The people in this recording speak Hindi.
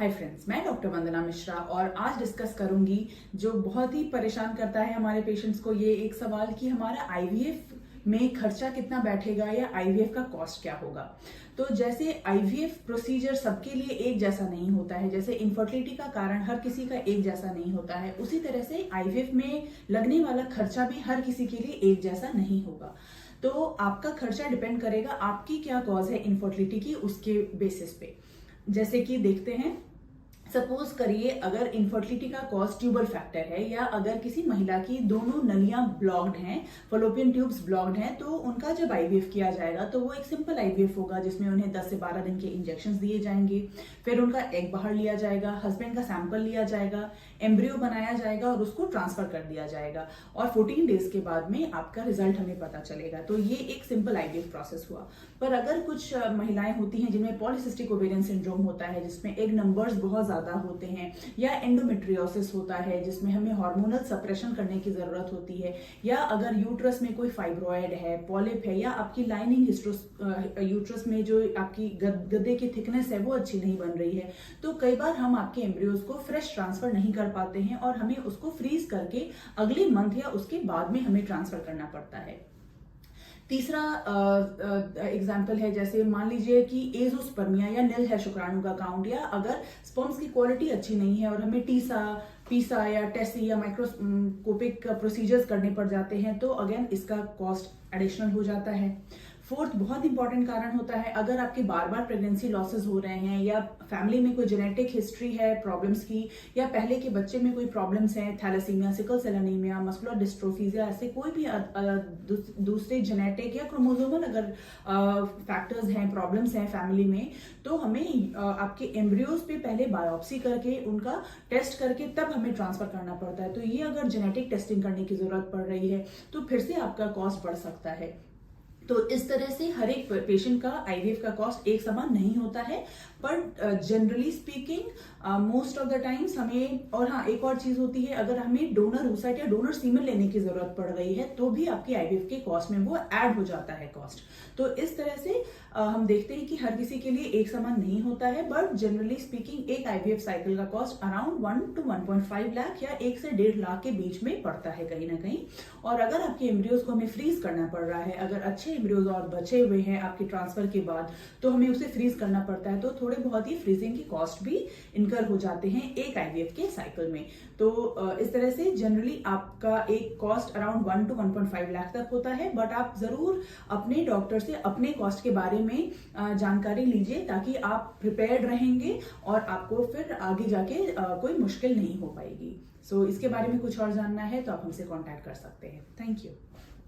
हाय फ्रेंड्स, मैं डॉक्टर वंदना मिश्रा और आज डिस्कस करूंगी जो बहुत ही परेशान करता है हमारे पेशेंट्स को, ये एक सवाल कि हमारा आईवीएफ में खर्चा कितना बैठेगा या आईवीएफ का कॉस्ट क्या होगा। तो जैसे आईवीएफ प्रोसीजर सबके लिए एक जैसा नहीं होता है, जैसे इनफर्टिलिटी का कारण हर किसी का एक जैसा नहीं होता है, उसी तरह से आईवीएफ में लगने वाला खर्चा भी हर किसी के लिए एक जैसा नहीं होगा। तो आपका खर्चा डिपेंड करेगा आपकी क्या कॉज है इनफर्टिलिटी की, उसके बेसिस पे। जैसे कि देखते हैं, सपोज करिए अगर इनफर्टिलिटी का कॉज ट्यूबल फैक्टर है या अगर किसी महिला की दोनों नलियां ब्लॉक्ड हैं, फलोपियन ट्यूब्स ब्लॉक्ड हैं, तो उनका जब आईवीएफ किया जाएगा तो वो एक सिंपल आईवीएफ होगा जिसमें उन्हें 10 से 12 दिन के इंजेक्शंस दिए जाएंगे। फिर उनका एग बाहर लिया जाएगा, हस्बैंड का सैंपल लिया जाएगा, एम्ब्रियो बनाया जाएगा और उसको ट्रांसफर कर दिया जाएगा और 14 डेज के बाद में आपका रिजल्ट हमें पता चलेगा। तो ये एक सिंपल आईवीएफ प्रोसेस हुआ। पर अगर कुछ महिलाएं होती हैं जिनमें पॉलीसिस्टिक ओवेरियन सिंड्रोम होता है, जिसमें एग नंबर्स बहुत ज्यादा होते हैं, या एंडोमेट्रियोसिस होता है जिसमें हमें हार्मोनल सप्रेशन करने की जरूरत होती है, या अगर यूट्रस में कोई फाइब्रॉयड है, पॉलिप है, या आपकी लाइनिंग यूट्रस में जो आपकी गद्दे की थिकनेस है वो अच्छी नहीं बन रही है, तो कई बार हम आपके एम्ब्रियोज को फ्रेश ट्रांसफर नहीं कर पाते हैं और हमें उसको फ्रीज करके अगले मंथ या उसके बाद में हमें ट्रांसफर करना पड़ता है। तीसरा एग्जाम्पल है, जैसे मान लीजिए कि एजोस्पर्मिया या नील है शुक्राणु का काउंट, या अगर स्पर्म्स की क्वालिटी अच्छी नहीं है और हमें पीसा या टेस्टी या माइक्रोस्कोपिक प्रोसीजर्स करने पड़ जाते हैं, तो अगेन इसका कॉस्ट एडिशनल हो जाता है। फोर्थ बहुत इंपॉर्टेंट कारण होता है, अगर आपके बार बार प्रेगनेंसी लॉसेस हो रहे हैं या फैमिली में कोई जेनेटिक हिस्ट्री है प्रॉब्लम्स की, या पहले के बच्चे में कोई प्रॉब्लम्स हैं, thalassemia, sickle cell anaemia, muscular dystrophies, या ऐसे कोई भी दूसरे जेनेटिक या क्रोमोसोमल अगर फैक्टर्स हैं, प्रॉब्लम्स हैं फैमिली में, तो हमें आपके एम्ब्रियोज पे पहले बायोप्सी करके उनका टेस्ट करके तब हमें ट्रांसफर करना पड़ता है। तो ये अगर जेनेटिक टेस्टिंग करने की जरूरत पड़ रही है तो फिर से आपका कॉस्ट बढ़ सकता है। तो इस तरह से हर एक पेशेंट का आईवीएफ का कॉस्ट एक समान नहीं होता है, पर generally speaking most of the times हमें, और हाँ एक और चीज होती है, अगर हमें डोनर oocyte या डोनर सीमेन लेने की जरूरत पड़ रही है तो भी आपकी आईवीएफ के कॉस्ट में वो ऐड हो जाता है कॉस्ट। तो इस तरह से हम देखते हैं कि हर किसी के लिए एक समान नहीं होता है, बट जनरली स्पीकिंग एक आईवीएफ साइकिल का कॉस्ट अराउंड 1 to 1.5 लाख या 1 से 1.5 लाख के बीच में पड़ता है कहीं ना कहीं। और अगर आपके एम्ब्रियोज को हमें फ्रीज करना पड़ रहा है, अगर अच्छे एम्ब्रियोज और बचे हुए हैं आपके ट्रांसफर के बाद, तो हमें उसे फ्रीज करना पड़ता है, तो थोड़े बहुत ही फ्रीजिंग की कॉस्ट भी इनकर हो जाते हैं एक आईवीएफ के साइकिल में। तो इस तरह से जनरली आपका एक कॉस्ट अराउंड 1 to 1.5 लाख तक होता है, बट आप जरूर अपने डॉक्टर से अपने कॉस्ट के बारे में जानकारी लीजिए ताकि आप प्रिपेयर्ड रहेंगे और आपको फिर आगे जाके कोई मुश्किल नहीं हो पाएगी। सो इसके बारे में कुछ और जानना है तो आप हमसे कांटेक्ट कर सकते हैं। Thank you.